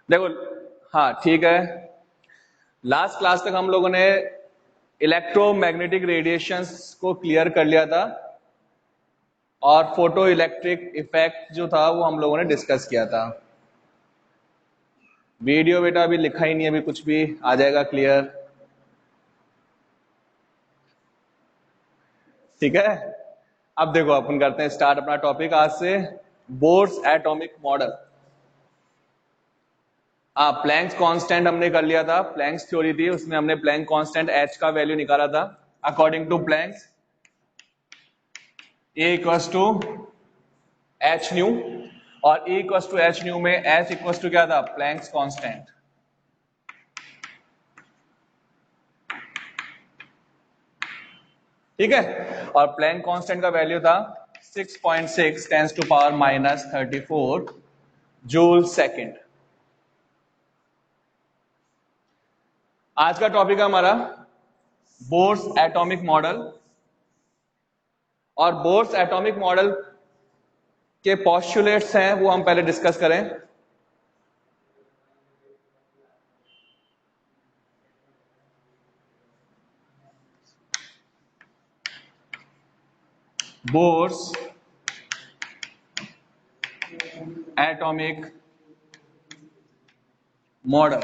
देखो, हाँ ठीक है। लास्ट क्लास तक हम लोगों ने इलेक्ट्रोमैग्नेटिक रेडिएशंस को क्लियर कर लिया था और फोटो इलेक्ट्रिक इफेक्ट जो था वो हम लोगों ने डिस्कस किया था। वीडियो बेटा अभी लिखा ही नहीं, अभी कुछ भी आ जाएगा क्लियर। ठीक है, अब देखो अपन करते हैं स्टार्ट अपना टॉपिक आज से, Bohr's atomic model. Planck's constant हमने कर लिया था, प्लैंक्स थ्योरी थी, उसमें हमने प्लैंक कांस्टेंट एच का वैल्यू निकाला था। According to Planck's E equals to H nu, और E equals to H nu में एच इक्वल्स टू क्या था, प्लैंक्स कांस्टेंट। ठीक है, और प्लैंक कांस्टेंट का वैल्यू था 6.6 tens to power minus 34 joule second. आज का टॉपिक है हमारा बोर्स एटॉमिक मॉडल, और बोर्स एटॉमिक मॉडल के पोस्टुलेट्स हैं वो हम पहले डिस्कस करें। Bohr's atomic model,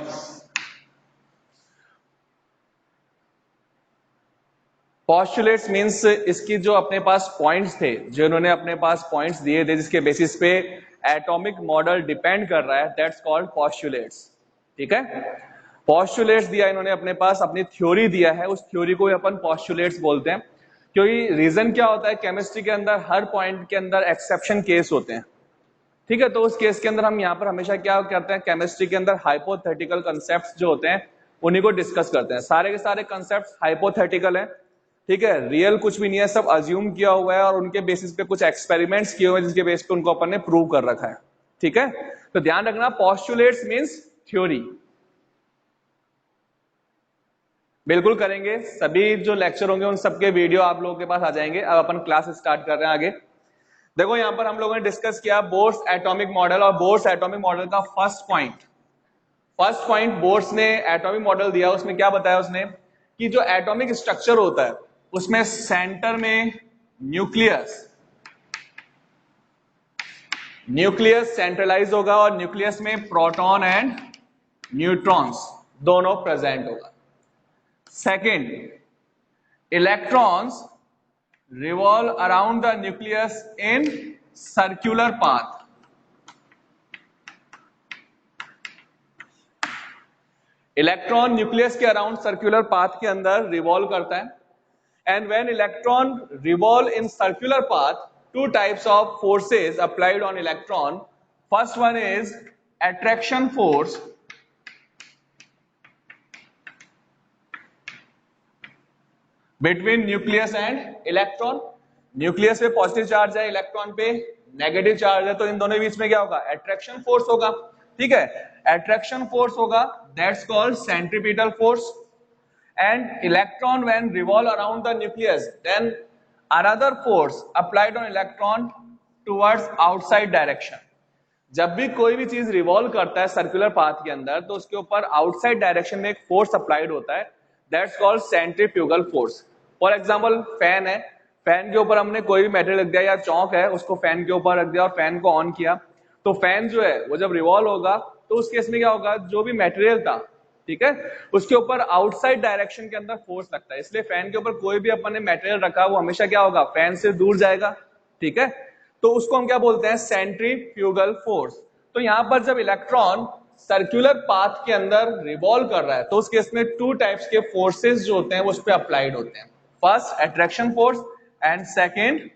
postulates means इसकी जो अपने पास पॉइंट्स थे, जो इन्होंने अपने पास पॉइंट्स दिए थे जिसके बेसिस पे एटॉमिक मॉडल डिपेंड कर रहा है, दैट्स कॉल्ड पोस्टुलेट्स। ठीक है, पोस्टुलेट्स दिया इन्होंने अपने पास, अपनी थ्योरी दिया है, उस थ्योरी को अपन पोस्टुलेट्स बोलते हैं। क्योंकि रीजन क्या होता है, केमिस्ट्री के अंदर हर पॉइंट के अंदर एक्सेप्शन केस होते हैं। ठीक है, तो उस केस के अंदर हम यहाँ पर हमेशा क्या करते हैं, केमिस्ट्री के अंदर हाइपोथेटिकल कंसेप्ट्स जो होते हैं उन्हीं को डिस्कस करते हैं। सारे के सारे कंसेप्ट्स हाइपोथेटिकल हैं, ठीक है, रियल कुछ भी नहीं है, सब अज्यूम किया हुआ है और उनके बेसिस पे कुछ एक्सपेरिमेंट्स किए हुए हैं जिसके बेसिस पे उनको अपन ने प्रूव कर रखा है। ठीक है, तो ध्यान रखना, पोस्टुलेट्स मींस थ्योरी। बिल्कुल करेंगे, सभी जो लेक्चर होंगे उन सबके वीडियो आप लोगों के पास आ जाएंगे। अब अपन क्लास स्टार्ट कर रहे हैं आगे। देखो यहां पर हम लोगों ने डिस्कस किया बोर्स एटॉमिक मॉडल, और बोर्स एटॉमिक मॉडल का फर्स्ट पॉइंट बोर्स ने एटॉमिक मॉडल दिया, उसमें क्या बताया उसने कि जो एटॉमिक स्ट्रक्चर होता है उसमें सेंटर में न्यूक्लियस सेंट्रलाइज होगा, और न्यूक्लियस में प्रोटॉन एंड न्यूट्रॉन्स दोनों प्रेजेंट होगा। Second, electrons revolve around the nucleus in circular path. Electron nucleus के अराउंड सर्कुलर पाथ के अंदर रिवॉल्व करता है, and when electron revolve in circular path, two types of forces applied on electron. First one is attraction force, between nucleus and electron. Nucleus पे positive charge है, electron पे negative charge है, तो इन दोनों के बीच में क्या होगा, अट्रैक्शन फोर्स होगा। ठीक है, अट्रैक्शन फोर्स होगा, that's called centripetal force. And electron when revolve around the nucleus, then another force applied on electron towards outside direction. जब भी कोई भी चीज रिवॉल्व करता है सर्कुलर पाथ के अंदर, तो उसके ऊपर आउटसाइड डायरेक्शन में एक फोर्स अप्लाइड होता है, that's called centrifugal force. For example fan है, फैन के ऊपर हमने कोई भी मेटेरियल रख दिया, या चौक है उसको फैन के ऊपर रख दिया और फैन को ऑन किया, तो फैन जो है वो जब रिवॉल्व होगा तो उस केस में क्या होगा, जो भी मेटेरियल था, ठीक है, उसके ऊपर आउटसाइड डायरेक्शन के अंदर फोर्स लगता है। इसलिए फैन के ऊपर कोई भी अपन ने मेटेरियल रखा वो हमेशा क्या होगा, फैन से दूर जाएगा। ठीक है, तो उसको हम क्या बोलते हैं, सेंट्रीफ्यूगल फोर्स। तो यहां पर जब इलेक्ट्रॉन सर्कुलर पाथ के अंदर रिवॉल्व कर रहा है तो उस केस में टू टाइप्स के फोर्सेस जो होते हैं वो उस पर अप्लाइड होते हैं। First attraction force and second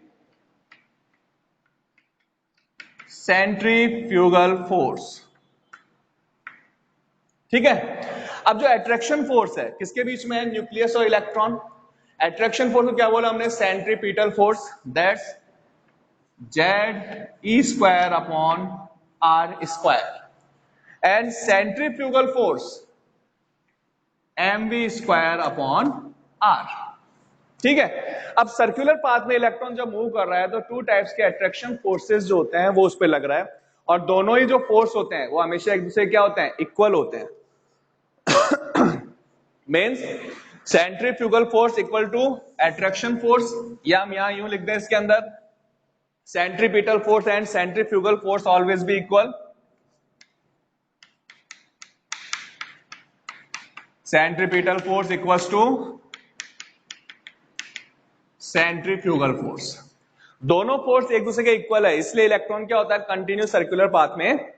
centrifugal force. ठीक है, अब जो अट्रैक्शन फोर्स है किसके बीच में है, न्यूक्लियस और इलेक्ट्रॉन। अट्रैक्शन फोर्स को क्या बोला हमने, centripetal force, that's Z E² upon R², and centrifugal force mv² upon R। ठीक है, अब सर्कुलर पाथ में इलेक्ट्रॉन जब मूव कर रहा है तो टू टाइप्स के अट्रैक्शन फोर्सेस जो होते हैं वो उस पर लग रहा है, और दोनों ही जो फोर्स होते हैं वो हमेशा एक दूसरे क्या होते हैं, इक्वल होते हैं। Means centrifugal force equal to attraction force, या हम यहां यूं लिख दें इसके अंदर, centripetal force and centrifugal force always be equal. Centripetal force equals to centrifugal force. दोनों फोर्स एक दूसरे के इक्वल है, इसलिए इलेक्ट्रॉन क्या होता है, कंटिन्यूस सर्कुलर पाथ में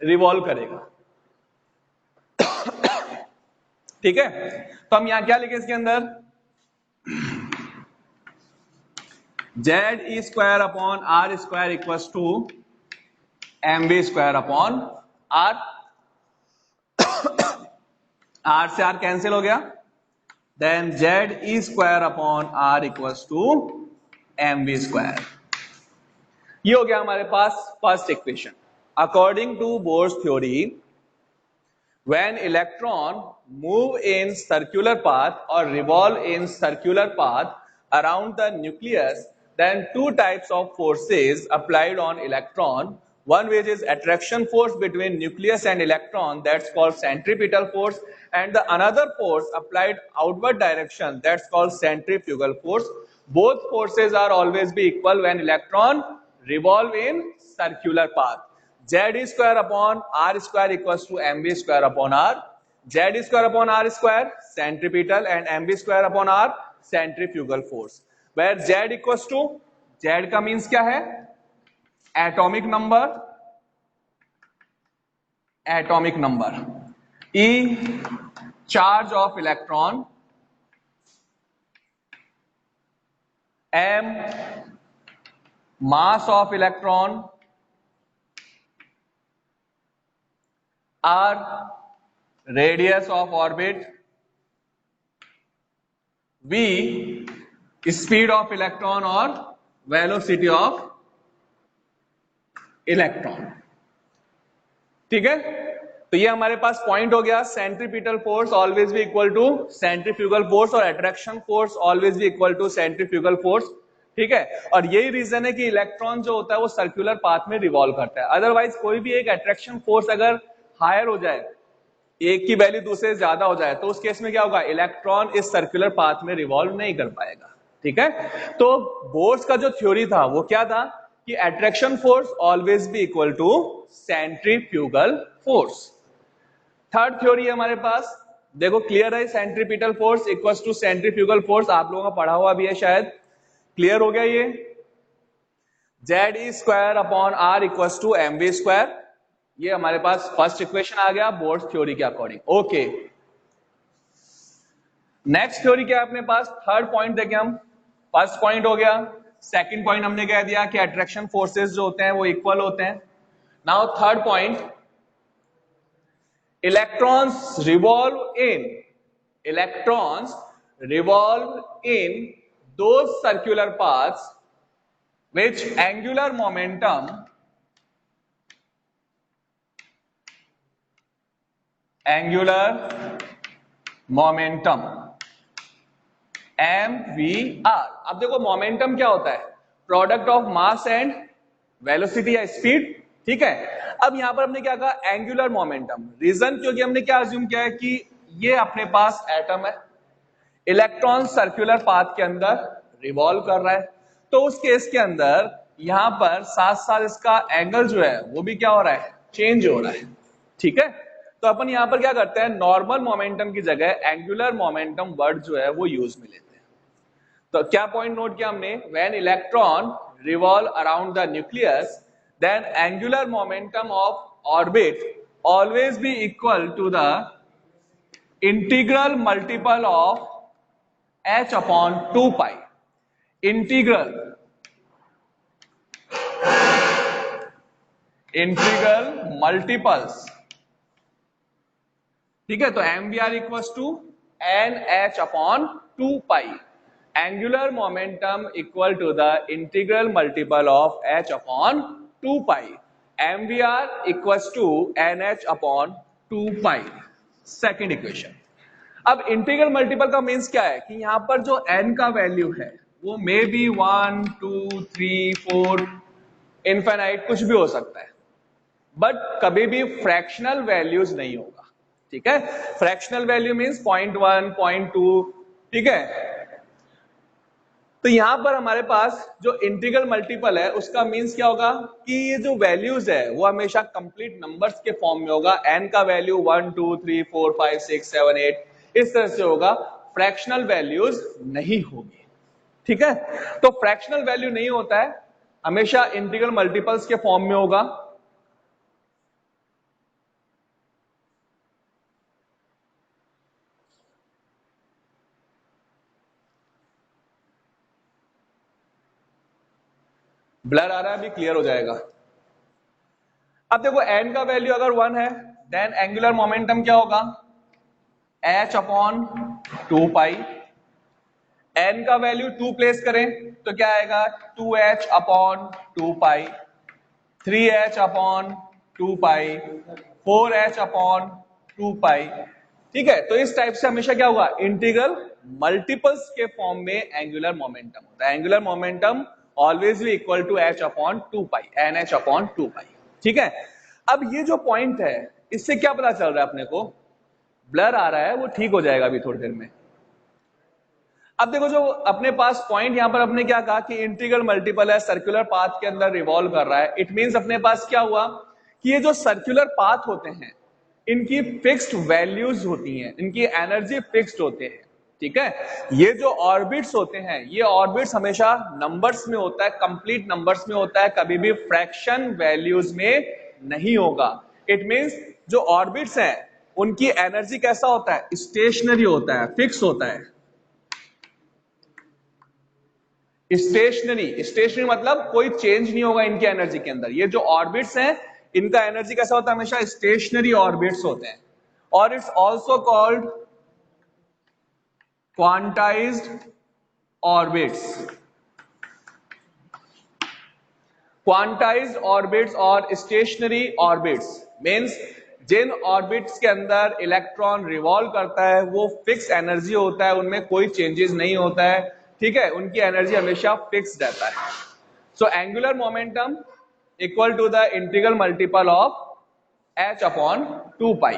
रिवॉल्व करेगा। ठीक है, तो हम यहां क्या लिखे इसके अंदर, Z E square upon R square equals to M V square upon R. R से आर कैंसिल हो गया, then Z E square upon R equals to M V square. ये हो गया हमारे पास first equation. According to Bohr's theory, when electron move in circular path or revolve in circular path around the nucleus, then two types of forces applied on electron, one which is attraction force between nucleus and electron, that's called centripetal force, and the another force applied outward direction, that's called centrifugal force. Both forces are always be equal when electron revolve in circular path. Z square upon R square equals to mv square upon R. Z square upon R square centripetal and mv square upon R centrifugal force. Where Z equals to, Z का means क्या है, atomic number, atomic number, E charge of electron, M mass of electron, R radius of orbit, V speed of electron और velocity of electron। ठीक है, तो ये हमारे पास point हो गया, सेंट्रीपिटल फोर्स ऑलवेज भी इक्वल टू सेंट्रीफ्यूगल फोर्स और अट्रैक्शन फोर्स ऑलवेज भी इक्वल टू सेंट्रीफ्यूगल फोर्स। ठीक है, और यही रीजन है कि इलेक्ट्रॉन जो होता है वो सर्कुलर पाथ में रिवॉल्व करता है। अदरवाइज कोई भी एक अट्रैक्शन फोर्स अगर हायर हो जाए, एक की वैल्यू दूसरे से ज्यादा हो जाए, तो उस केस में क्या होगा, इलेक्ट्रॉन इस सर्कुलर पाथ में रिवॉल्व नहीं कर पाएगा। ठीक है, तो बोर्स का जो थ्योरी था वो क्या था कि attraction force always be equal to centrifugal force. Third theory है हमारे पास, देखो क्लियर है, centripetal force equals to centrifugal force, आप लोगों का पढ़ा हुआ भी है शायद, क्लियर हो गया ये। Z E square upon R equals to M V square, ये हमारे पास फर्स्ट इक्वेशन आ गया बोर्स थ्योरी के अकॉर्डिंग। ओके, नेक्स्ट थ्योरी क्या है अपने पास, थर्ड पॉइंट देखें हम। फर्स्ट पॉइंट हो गया, सेकंड पॉइंट हमने कह दिया कि अट्रैक्शन फोर्सेस जो होते हैं वो इक्वल होते हैं। Now third point, electrons revolve in those circular paths which angular momentum mvr। अब देखो मोमेंटम क्या होता है, product of mass and velocity या स्पीड। ठीक है, अब यहां पर हमने क्या कहा, एंगुलर मोमेंटम। रीजन क्योंकि हमने क्या अज्यूम किया है कि ये अपने पास एटम है, इलेक्ट्रॉन सर्कुलर पाथ के अंदर रिवॉल्व कर रहा है, तो उस केस के अंदर यहां पर साथ साथ इसका एंगल जो है वो भी क्या हो रहा है, चेंज हो रहा है। ठीक है, तो अपन यहां पर क्या करते हैं, नॉर्मल मोमेंटम की जगह एंगुलर मोमेंटम वर्ड जो है वो यूज में लेते हैं। तो क्या पॉइंट नोट किया हमने, when electron revolve around the nucleus then angular momentum of orbit always be equal to the integral multiple of h upon 2 pi. Integral multiples. ठीक है, तो mvr equals to nh upon 2 pi, angular momentum equal to the integral multiple of h upon 2 pi, mvr equals to nh upon 2 pi. Second equation. अब integral multiple का means क्या है कि यहां पर जो n का वैल्यू है वो मे बी 1 2 3 4 इनफाइनाइट, कुछ भी हो सकता है, बट कभी भी फ्रैक्शनल वैल्यूज नहीं होगा। ठीक है, फ्रैक्शनल वैल्यू मींस 0.1, 0.2। ठीक है, तो यहां पर हमारे पास जो इंटीग्रल मल्टीपल है उसका मींस क्या होगा कि ये जो वैल्यूज है वो हमेशा कंप्लीट नंबर्स के फॉर्म में होगा। n का वैल्यू 1 2 3 4 5 6 7 8 इस तरह से होगा, फ्रैक्शनल वैल्यूज नहीं होगी। ठीक है, तो फ्रैक्शनल वैल्यू नहीं होता है, हमेशा इंटीग्रल मल्टीपल्स के फॉर्म में होगा। ब्लर आ रहा है, अभी क्लियर हो जाएगा। अब देखो n का वैल्यू अगर 1 है देन एंगुलर मोमेंटम क्या होगा, h अपॉन 2 पाई। n का वैल्यू 2 प्लेस करें तो क्या आएगा, 2h upon 2 pi, 3h upon 2 pi, 4h upon 2 pi. ठीक है, तो इस टाइप से हमेशा क्या होगा, इंटीग्रल मल्टीपल्स के फॉर्म में एंगुलर मोमेंटम होता है। एंगुलर मोमेंटम ऑलवेज भी equal to h upon 2 pi, nh upon 2 pi. ठीक है, अब ये जो पॉइंट है इससे क्या पता चल रहा है अपने को, ब्लर आ रहा है वो ठीक हो जाएगा अभी थोड़ी देर में। अब देखो जो अपने पास पॉइंट यहां पर अपने क्या कहा कि इंटीग्रल मल्टीपल है, सर्कुलर पाथ के अंदर रिवॉल्व कर रहा है। इट मींस अपने पास क्या हुआ कि ये जो सर्कुलर पाथ होते हैं इनकी फिक्स्ड वैल्यूज होती हैं, इनकी एनर्जी फिक्स्ड होते हैं। ठीक है, ये जो ऑर्बिट्स होते हैं ये ऑर्बिट्स हमेशा नंबर्स में होता है, कंप्लीट नंबर्स में होता है, कभी भी फ्रैक्शन वैल्यूज में नहीं होगा। इट मींस जो ऑर्बिट्स हैं उनकी एनर्जी कैसा होता है, स्टेशनरी होता है, फिक्स होता है। स्टेशनरी, स्टेशनरी मतलब कोई चेंज नहीं होगा इनकी एनर्जी के अंदर। ये जो ऑर्बिट्स हैं इनका एनर्जी कैसा होता है, हमेशा स्टेशनरी ऑर्बिट्स होते हैं। और it's also called quantized orbits. Quantized orbits और स्टेशनरी ऑर्बिट्स मींस जिन ऑर्बिट्स के अंदर इलेक्ट्रॉन रिवॉल्व करता है वो फिक्स एनर्जी होता है, उनमें कोई चेंजेस नहीं होता है। ठीक है, उनकी एनर्जी हमेशा फिक्स रहता है। So angular momentum equal to the integral multiple of h upon 2 pi.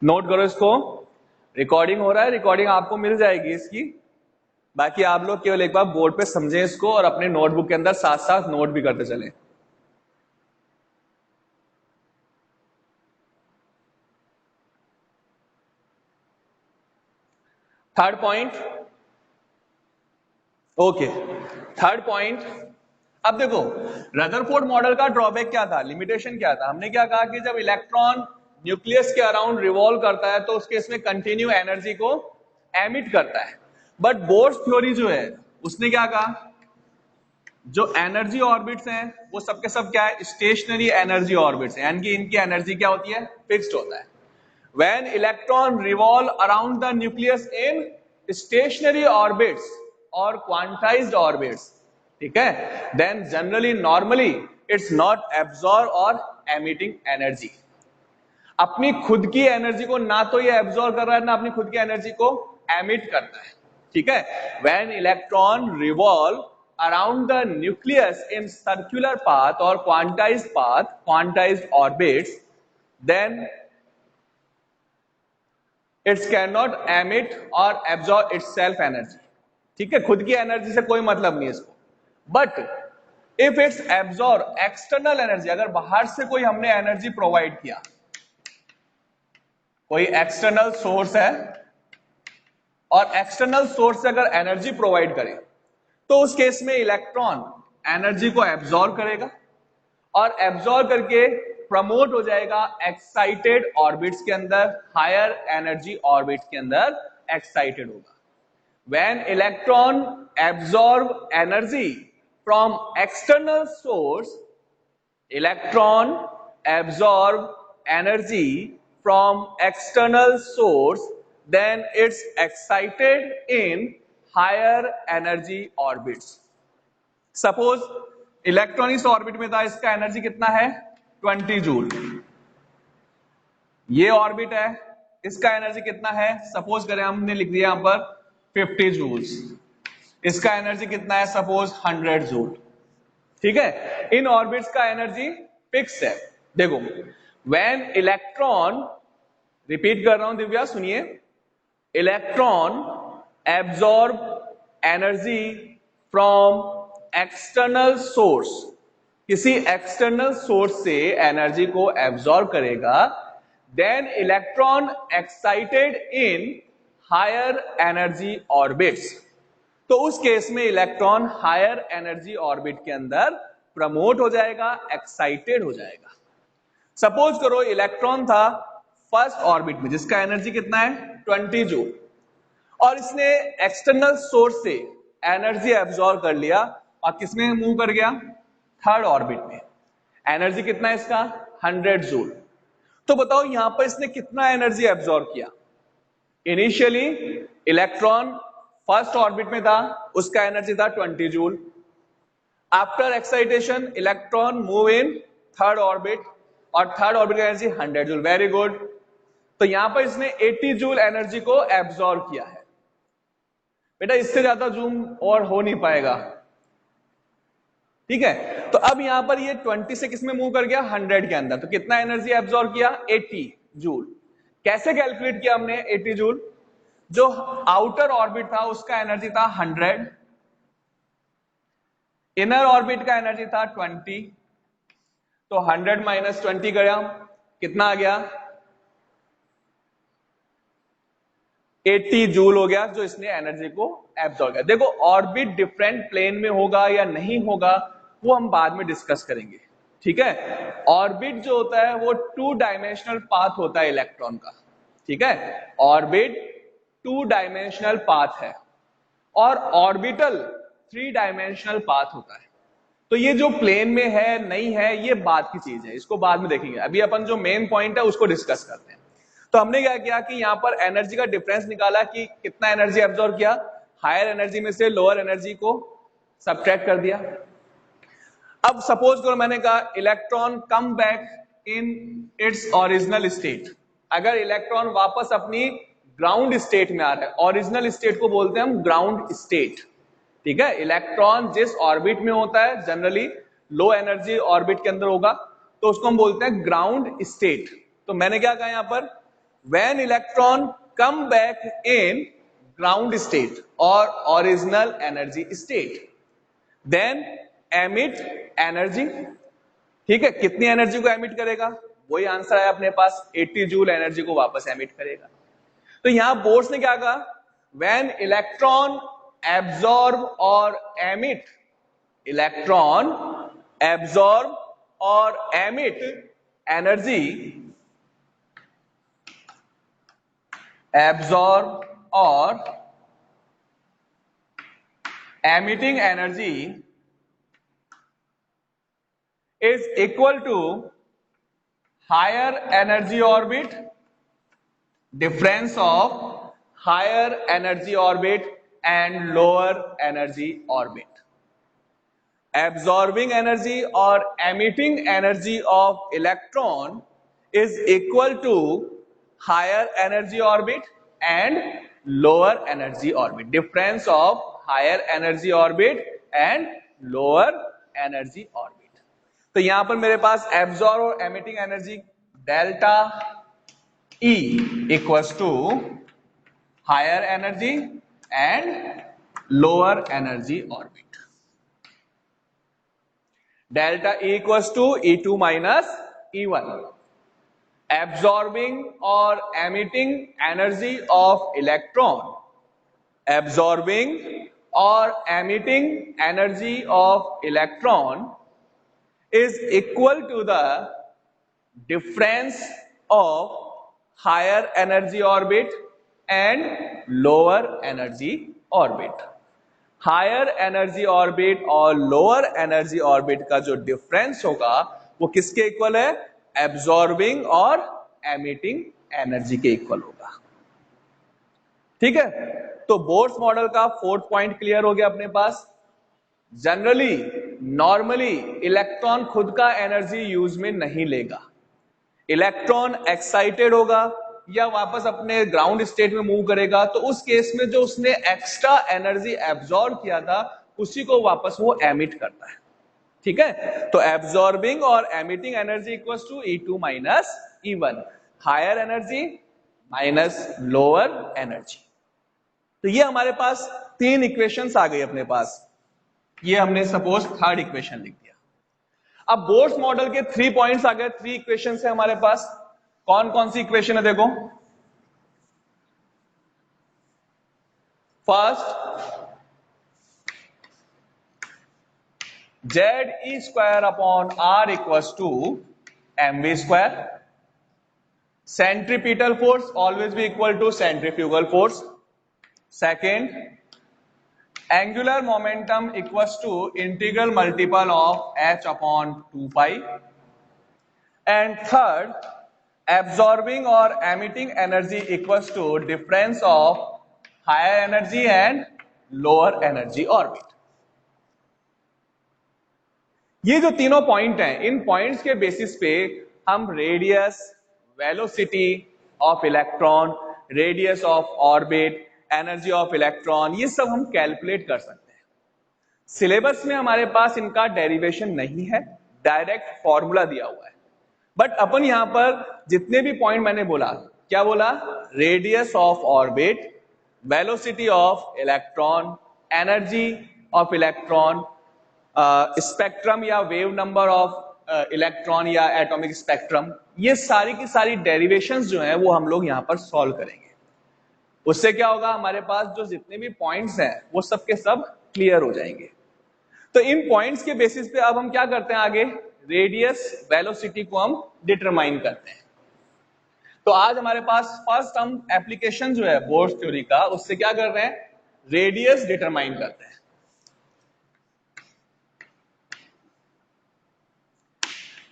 Note करो इसको, रिकॉर्डिंग हो रहा है, रिकॉर्डिंग आपको मिल जाएगी इसकी। बाकी आप लोग केवल एक बार बोर्ड पे समझें इसको और अपने नोटबुक के अंदर साथ साथ नोट भी करते चलें। Third point, okay, third point. अब देखो रदरफोर्ड मॉडल का ड्रॉबैक क्या था, लिमिटेशन क्या था। हमने क्या कहा कि जब इलेक्ट्रॉन न्यूक्लियस के अराउंड रिवॉल्व करता है तो उसके इसमें कंटिन्यू एनर्जी को एमिट करता है। बट बोर्स थ्योरी जो है उसने क्या कहा, जो एनर्जी ऑर्बिट्स हैं वो सबके सब क्या है, स्टेशनरी एनर्जी ऑर्बिट्स हैं, यानी कि इनकी एनर्जी क्या होती है, फिक्स्ड होता है। When electron revolve around the nucleus in stationary orbits or quantized orbits, ठीक है, then generally normally it's not absorb or emitting energy। अपनी खुद की एनर्जी को ना तो ये एब्जॉर्ब कर रहा है ना अपनी खुद की एनर्जी को एमिट करता है। ठीक है, when electron revolve around the nucleus in circular path or quantized path, quantized orbits, then it's can not emit और एब्जॉर्ब इट्स सेल्फ एनर्जी। ठीक है, खुद की एनर्जी से कोई मतलब नहीं है इसको। But if it's absorb external energy, अगर बाहर से कोई हमने एनर्जी प्रोवाइड किया, कोई एक्सटर्नल सोर्स है और एक्सटर्नल सोर्स से अगर एनर्जी प्रोवाइड करें तो उस केस में इलेक्ट्रॉन एनर्जी को एब्जॉर्ब करेगा और एब्जॉर्ब करके प्रमोट हो जाएगा एक्साइटेड ऑर्बिट्स के अंदर, हायर एनर्जी ऑर्बिट्स के अंदर एक्साइटेड होगा। When electron absorb energy from external source, electron absorb energy from external source, then it's excited in higher energy orbits। Suppose electron इस ऑर्बिट में था, इसका एनर्जी कितना है 20 जूल। ये ऑर्बिट है, इसका एनर्जी कितना है, सपोज करें हमने लिख दिया यहां पर 50 जूल्स, इसका एनर्जी कितना है, सपोज 100 जूल। ठीक है, इन ऑर्बिट्स का एनर्जी फिक्स है। देखो व्हेन इलेक्ट्रॉन, रिपीट कर रहा हूं दिव्या सुनिए, electron absorb energy from external source, किसी एक्सटर्नल सोर्स से एनर्जी को एब्जॉर्ब करेगा, then electron excited in higher energy orbits, तो उस केस में इलेक्ट्रॉन हायर एनर्जी ऑर्बिट के अंदर प्रमोट हो जाएगा, एक्साइटेड हो जाएगा। सपोज करो इलेक्ट्रॉन था फर्स्ट ऑर्बिट में जिसका एनर्जी कितना है 20 जूल, और इसने एक्सटर्नल सोर्स से एनर्जी एब्जॉर्ब कर लिया और किसमें मूव कर गया, थर्ड ऑर्बिट में, एनर्जी कितना है इसका 100 जूल। तो बताओ यहां पर इसने कितना एनर्जी एब्जॉर्ब किया, इनिशियली इलेक्ट्रॉन फर्स्ट ऑर्बिट में था, उसका एनर्जी था 20 joule, after excitation electron move in third orbit और थर्ड ऑर्बिट का एनर्जी 100 जूल, वेरी गुड। तो यहां पर इसने 80 जूल एनर्जी को एब्जॉर्ब किया है। बेटा इससे ज्यादा जूम और हो नहीं पाएगा, ठीक है। तो अब यहां पर ये 20 से किसमें मूव कर गया 100 के अंदर, तो कितना एनर्जी एब्जॉर्ब किया 80 जूल। कैसे कैलकुलेट किया हमने 80 जूल, जो आउटर ऑर्बिट था उसका एनर्जी था 100, इनर ऑर्बिट का एनर्जी था 20, तो 100 माइनस 20 गया, कितना आ गया 80 जूल हो गया, जो इसने एनर्जी को एब्जॉर्ब किया। देखो ऑर्बिट डिफरेंट प्लेन में होगा या नहीं होगा वो हम बाद में डिस्कस करेंगे, ठीक है। ऑर्बिट जो होता है वो 2 डायमेंशनल पाथ होता है इलेक्ट्रॉन का, ठीक है। ऑर्बिट 2 डायमेंशनल पाथ है और ऑर्बिटल 3 डायमेंशनल पाथ होता है। तो ये जो प्लेन में है नहीं है ये बात की चीज है, इसको बाद में देखेंगे, अभी अपन जो मेन पॉइंट है उसको डिस्कस करते हैं। तो हमने क्या किया कि यहां पर एनर्जी का डिफरेंस निकाला कि कितना एनर्जी एब्जॉर्ब किया, हायर एनर्जी में से लोअर एनर्जी को सब्ट्रैक्ट कर दिया। अब सपोज करो मैंने कहा electron come back in its original state, अगर इलेक्ट्रॉन वापस अपनी ग्राउंड स्टेट में आ रहा है, ओरिजिनल स्टेट को बोलते हैं हम ग्राउंड स्टेट, ठीक है। इलेक्ट्रॉन जिस ऑर्बिट में होता है जनरली लो एनर्जी ऑर्बिट के अंदर होगा, तो उसको हम बोलते हैं ग्राउंड स्टेट। तो मैंने क्या कहा यहां पर, when electron come back in ground state और original energy state, then emit energy, ठीक है। कितनी एनर्जी को एमिट करेगा, वही आंसर है अपने पास 80 जूल एनर्जी को वापस एमिट करेगा। तो यहां बोर्ड्स ने क्या कहा, व्हेन इलेक्ट्रॉन एब्जॉर्ब और एमिट, इलेक्ट्रॉन एब्जॉर्ब और एमिट एनर्जी, एब्जॉर्ब और emitting energy is equal to higher energy orbit, difference of higher energy orbit and lower energy orbit. Absorbing energy or emitting energy of electron is equal to higher energy orbit and lower energy orbit. Difference of higher energy orbit and lower energy orbit. तो यहां पर मेरे पास absorb और emitting energy delta E equals to higher energy and lower energy orbit. Delta E equals to E2 minus E1। Absorbing और emitting energy of electron, absorbing और emitting energy of electron is equal to the difference of higher energy orbit and lower energy orbit. Higher energy orbit और lower energy orbit का जो difference होगा वो किसके equal है, absorbing और emitting energy के इक्वल होगा, ठीक है। तो बोर्स मॉडल का 4th पॉइंट क्लियर हो गया अपने पास। जनरली नॉर्मली इलेक्ट्रॉन खुद का एनर्जी यूज में नहीं लेगा, इलेक्ट्रॉन एक्साइटेड होगा या वापस अपने ग्राउंड स्टेट में मूव करेगा, तो उस केस में जो उसने एक्स्ट्रा एनर्जी एब्जॉर्ब किया था उसी को वापस वो एमिट करता है। ठीक है, तो एब्जॉर्बिंग और emitting energy equals to E2 minus E1, higher energy minus lower energy. तो ये हमारे पास तीन इक्वेशंस आ गई अपने पास। ये हमने सपोज थर्ड इक्वेशन लिख दिया। अब बोर्स मॉडल के 3 पॉइंट्स आ गए, 3 इक्वेशन है हमारे पास। कौन कौन सी इक्वेशन है देखो। First, ZE square upon R equals to mv square. Centripetal force always be equal to centrifugal force. Second, angular momentum equals to integral multiple of h upon 2 pi. And third, absorbing or emitting energy equals to difference of higher energy and lower energy orbit। ये जो तीनों point हैं, इन points के basis पे हम radius, velocity of electron, radius of orbit, energy of electron, ये सब हम कैलकुलेट कर सकते हैं। सिलेबस में हमारे पास इनका डेरिवेशन नहीं है, डायरेक्ट फॉर्मूला दिया हुआ है। बट अपन यहां पर जितने भी पॉइंट मैंने बोला, क्या बोला? Radius of orbit, velocity of electron, energy of electron, spectrum या वेव नंबर ऑफ इलेक्ट्रॉन या एटॉमिक स्पेक्ट्रम, ये सारी की सारी डेरिवेशंस जो हैं वो हम लोग यहां पर सॉल्व करेंगे। उससे क्या होगा, हमारे पास जो जितने भी पॉइंट्स हैं वो सब के सब क्लियर हो जाएंगे। तो इन पॉइंट्स के बेसिस पे अब हम क्या करते हैं, आगे रेडियस, वेलोसिटी को हम डिटरमाइन करते हैं। तो आज हमारे पास फर्स्ट हम एप्लीकेशन जो है बोर्स थ्योरी का, उससे क्या कर रहे हैं, रेडियस डिटरमाइन करते हैं।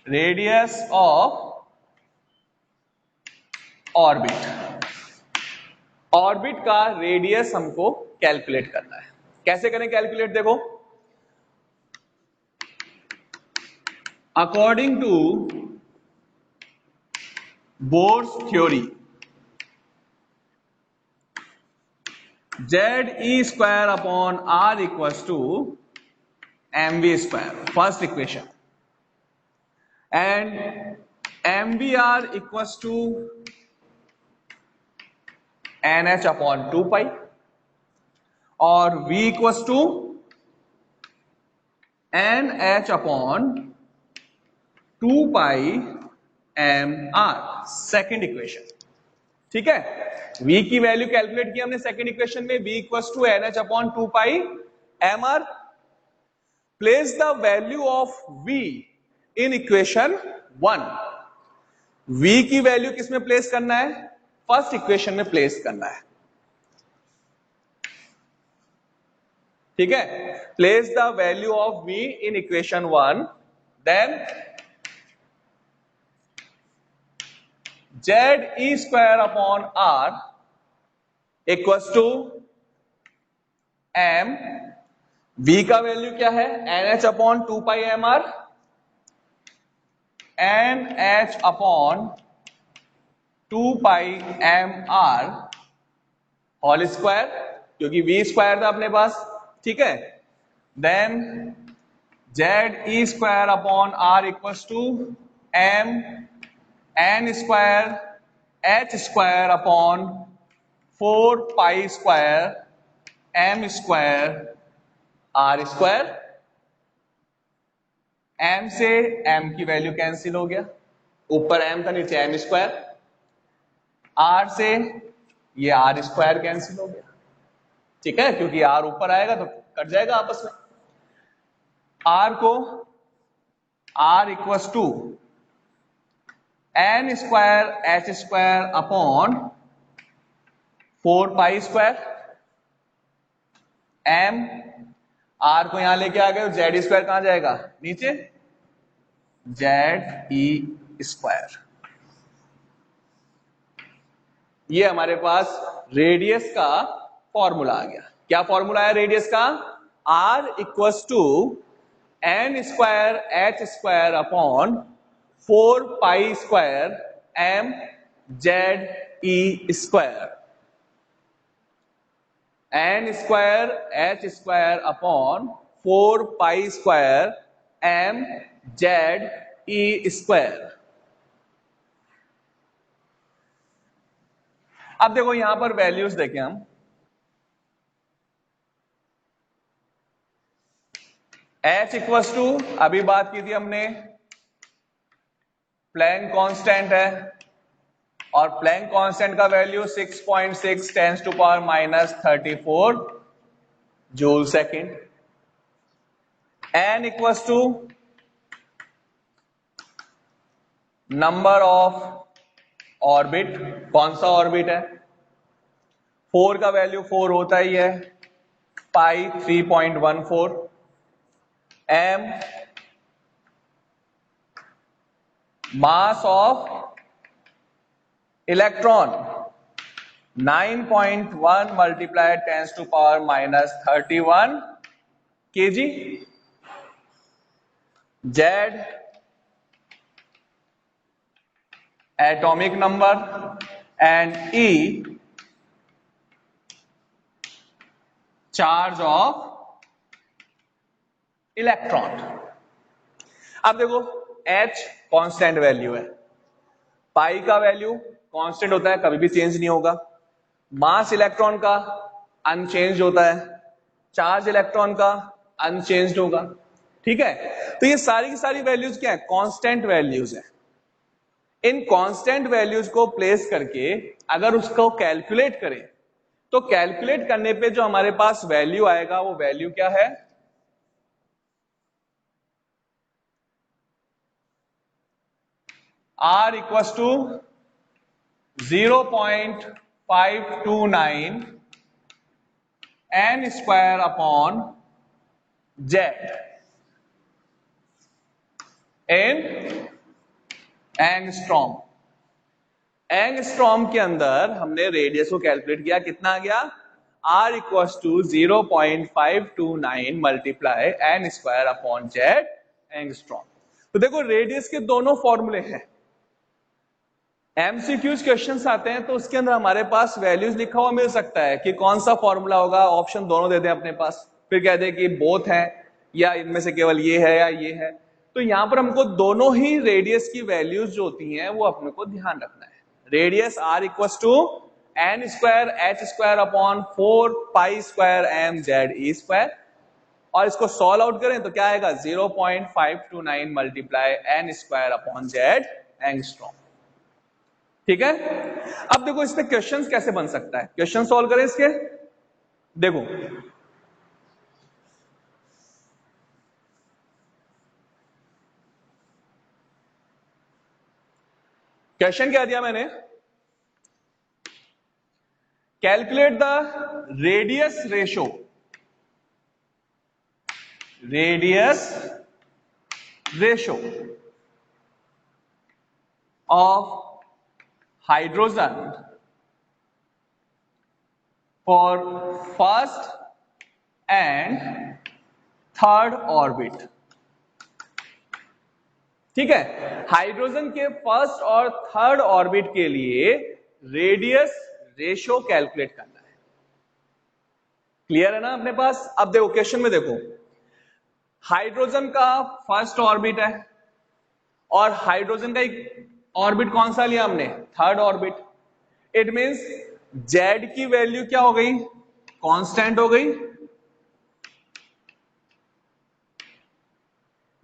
रेडियस ऑफ ऑर्बिट, ऑर्बिट का रेडियस हमको कैलकुलेट करना है। कैसे करें कैलकुलेट, देखो according to Bohr's theory, ZE square upon R equals to mv square, first equation, and mvr equals to nh upon 2 pi, और v equals to nh upon 2 pi mr, second equation. ठीक है, v की value calculate की हमने second equation में, v equals to nh upon 2 pi mr। Place the value of v in equation 1। v की value किसमें place करना है, फर्स्ट इक्वेशन में प्लेस करना है। ठीक है, place the value of v in equation 1, then ZE square upon R equals to m, v का वैल्यू क्या है, nh upon 2 pi mr, nh upon 2 pi mr whole square, क्योंकि v स्क्वायर था अपने पास। ठीक है, then ZE square upon R equals to m n square h square upon 4 pi square m square r square. m से m की value cancel हो गया, ऊपर m था नीचे m स्क्वायर, r से ये r स्क्वायर कैंसिल हो गया। ठीक है, क्योंकि r ऊपर आएगा तो कट जाएगा आपस में। r को r equals to n square h square upon 4 pi square m, r को यहां लेके आ गए, z स्क्वायर कहां जाएगा, नीचे, ZE स्क्वायर। ये हमारे पास रेडियस का फॉर्मूला आ गया। क्या फॉर्मूला है रेडियस का, r equals to n square h square upon 4 pi square m e square, n square h square upon 4 pi square m z E square. अब देखो यहां पर वैल्यूज देखें हम, एच इक्वल्स टू अभी बात की थी हमने प्लैंक कांस्टेंट है, और प्लैंक कांस्टेंट का value 6.6 tens to power minus 34 joule second. N equals to number of orbit, कौन सा ऑर्बिट है, 4 का वैल्यू 4 होता ही है, pi 3.14, m mass of electron 9.1 multiply 10 to power minus 31 kg, z atomic number, and e charge of electron. अब देखो H constant value है, पाई का वैल्यू कांस्टेंट होता है, कभी भी चेंज नहीं होगा, मास इलेक्ट्रॉन का अनचेंज होता है, चार्ज इलेक्ट्रॉन का अनचेंज्ड होगा, ठीक है। तो ये सारी की सारी वैल्यूज क्या है, कांस्टेंट वैल्यूज है। इन कांस्टेंट वैल्यूज को प्लेस करके अगर उसको कैलकुलेट करें तो कैलकुलेट करने पे जो हमारे पास वैल्यू आएगा वो वैल्यू क्या है, R equals to 0.529 n square upon z in angstrom. Angstrom के अंदर हमने रेडियस को कैलकुलेट किया, कितना आ गया, R equals to 0.529 multiply n square upon z angstrom. तो देखो रेडियस के दोनों फॉर्मूले हैं, एमसीक्यूज क्वेश्चंस आते हैं तो उसके अंदर हमारे पास वैल्यूज लिखा हुआ मिल सकता है कि कौन सा फॉर्मूला होगा, ऑप्शन दोनों दे दें अपने पास, फिर कह दे कि बोथ है या इनमें से केवल ये है या ये है। तो यहां पर हमको दोनों ही रेडियस की वैल्यूज जो होती हैं वो अपने को ध्यान रखना है। Radius R equals to n square h square upon 4 pi square m z E square, और इसको सॉल्व आउट करें तो क्या आएगा 0.529 multiply n square upon z angstrom, ठीक है। अब देखो इसमें क्वेश्चंस कैसे बन सकता है, क्वेश्चन सॉल्व करें इसके। देखो क्वेश्चन क्या दिया मैंने, calculate the radius ratio, of hydrogen for first and third orbit, ठीक है। हाइड्रोजन के फर्स्ट और थर्ड ऑर्बिट के लिए रेडियस रेशो कैलकुलेट करना है, क्लियर है ना अपने पास। अब देखो क्वेश्चन में देखो, हाइड्रोजन का फर्स्ट ऑर्बिट है और हाइड्रोजन का एक ऑर्बिट कौन सा लिया हमने, third orbit. It means Z की वैल्यू क्या हो गई, कांस्टेंट हो गई,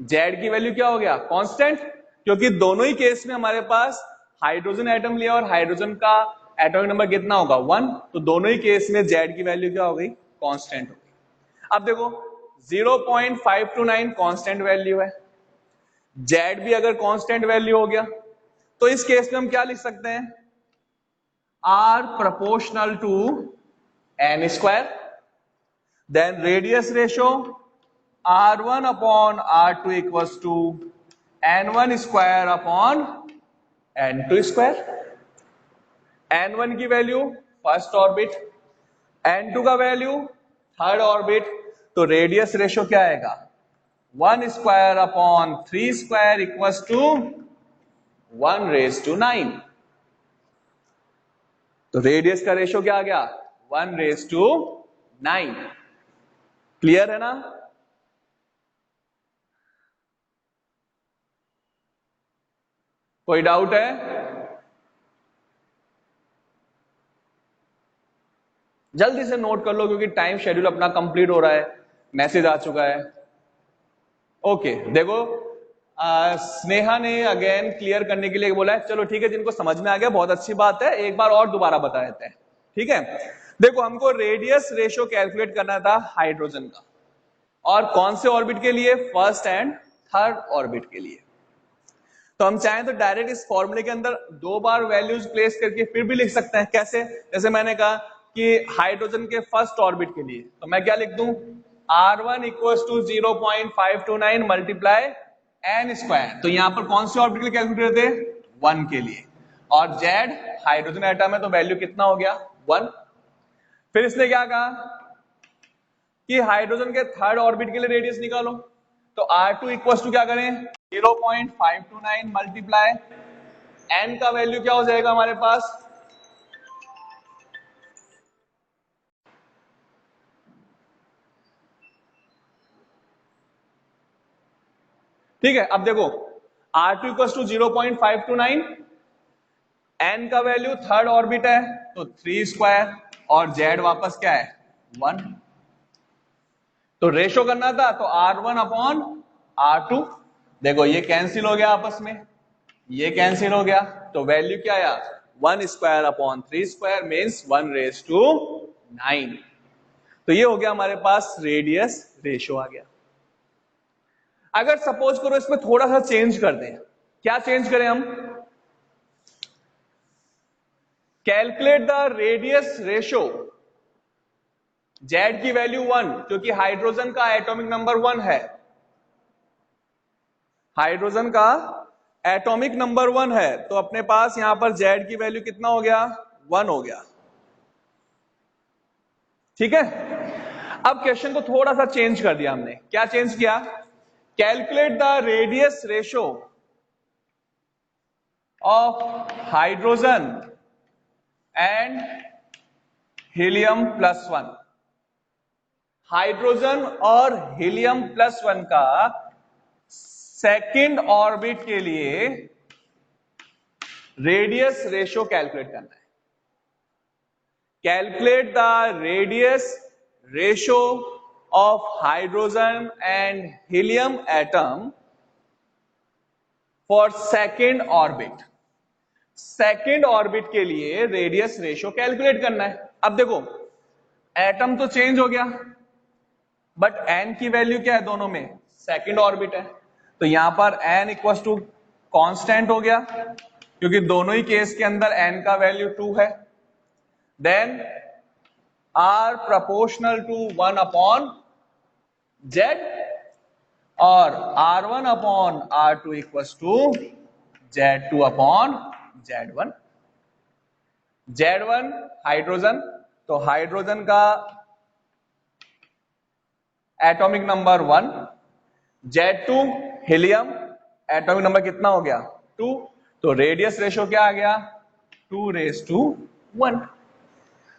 जेड की वैल्यू क्या हो गया, कांस्टेंट, क्योंकि दोनों ही केस में हमारे पास हाइड्रोजन एटम लिया और हाइड्रोजन का एटॉमिक नंबर कितना होगा 1, तो दोनों ही केस में जेड की वैल्यू क्या हो गई, कांस्टेंट हो गई। अब देखो 0.529 कांस्टेंट वैल्यू है, जेड भी अगर कांस्टेंट वैल्यू हो गया तो इस केस में हम क्या लिख सकते हैं, R proportional to n square, then radius ratio R1 upon R2 equals to N1 square upon N2 square। N1 की वैल्यू फर्स्ट ऑर्बिट, N2 का वैल्यू थर्ड ऑर्बिट, तो रेडियस रेशो क्या आएगा, 1 square upon 3 square equals to 1 raised to 9। तो radius का ratio क्या आ गया 1:9। Clear है ना? कोई डाउट है? जल्दी से नोट कर लो क्योंकि टाइम शेड्यूल अपना कंप्लीट हो रहा है, मैसेज आ चुका है। ओके देखो, स्नेहा ने अगेन क्लियर करने के लिए बोला है, चलो ठीक है, जिनको समझ में आ गया बहुत अच्छी बात है, एक बार और दोबारा बता देते हैं। ठीक है, देखो हमको रेडियस रेशियो कैलकुलेट करना था हाइड्रोजन का, और कौन से ऑर्बिट के लिए? फर्स्ट एंड थर्ड ऑर्बिट के लिए। तो हम चाहें तो डायरेक्ट इस फॉर्मूले के अंदर दो बार वैल्यूज प्लेस करके फिर भी लिख सकते हैं। कैसे? जैसे मैंने कहा कि हाइड्रोजन के फर्स्ट ऑर्बिट के लिए तो मैं क्या लिख दूं, R1 equals to 0.529 multiply n square. तो यहां पर कौन से ऑर्बिट के लिए कैलकुलेट थे? 1 के लिए। और जेड हाइड्रोजन एटम है तो वैल्यू कितना हो गया? 1। फिर इसने क्या कहा कि हाइड्रोजन के थर्ड ऑर्बिट के लिए रेडियस निकालो। तो R2 इक्वल्स टू क्या करें, 0.529 मल्टीप्लाई एन का वैल्यू क्या हो जाएगा हमारे पास? ठीक है, अब देखो R2 इक्वल्स टू 0.529, एन का वैल्यू थर्ड ऑर्बिट है तो 3 स्क्वायर, और जेड वापस क्या है? 1। तो रेशो करना था तो R1 अपॉन R2। देखो ये कैंसिल हो गया आपस में, ये कैंसिल हो गया, तो वैल्यू क्या आया? 1 स्क्वायर अपॉन 3 स्क्वायर मीन्स 1:9। तो ये हो गया हमारे पास रेडियस रेशो आ गया। अगर सपोज करो इसमें थोड़ा सा चेंज कर दें, क्या चेंज करें हम? Calculate the radius ratio, Z की वैल्यू 1, क्योंकि हाइड्रोजन का एटॉमिक नंबर 1 है, हाइड्रोजन का एटॉमिक नंबर 1 है, तो अपने पास यहां पर जेड की वैल्यू कितना हो गया? 1 हो गया। ठीक है, अब क्वेश्चन को थोड़ा सा चेंज कर दिया हमने। क्या चेंज किया? Calculate the radius ratio of hydrogen and helium plus 1। Hydrogen और हीलियम प्लस 1 का सेकंड ऑर्बिट के लिए रेडियस रेशो कैलकुलेट करना है। Calculate the radius ratio of hydrogen and helium atom for second orbit. Second orbit के लिए radius ratio calculate करना है। अब देखो एटम तो चेंज हो गया, बट एन की वैल्यू क्या है दोनों में? सेकंड ऑर्बिट है, तो यहां पर एन इक्वल टू कांस्टेंट हो गया, क्योंकि दोनों ही केस के अंदर एन का वैल्यू 2 है। Then r proportional to 1 upon z, और R1 upon R2 equal to Z2 upon Z1। Z1 hydrogen, तो हाइड्रोजन का atomic number 1, Z2 helium, atomic number कितना हो गया? 2। तो रेडियस रेशो क्या आ गया? 2:1।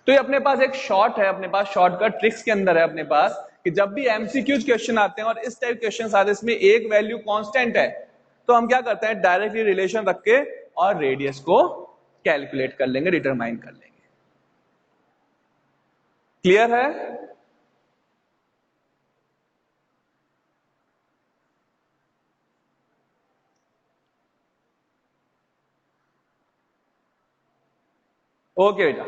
तो ये अपने पास एक शॉर्ट है, अपने पास शॉर्टकट ट्रिक्स के अंदर है अपने पास, कि जब भी एमसीक्यूज क्वेश्चन आते हैं और इस टाइप क्वेश्चन आते हैं इसमें एक वैल्यू कांस्टेंट है, तो हम क्या करते हैं डायरेक्टली रिलेशन रख के और रेडियस को कैलकुलेट कर लेंगे, डिटरमाइन कर लेंगे। क्लियर है? ओके बेटा।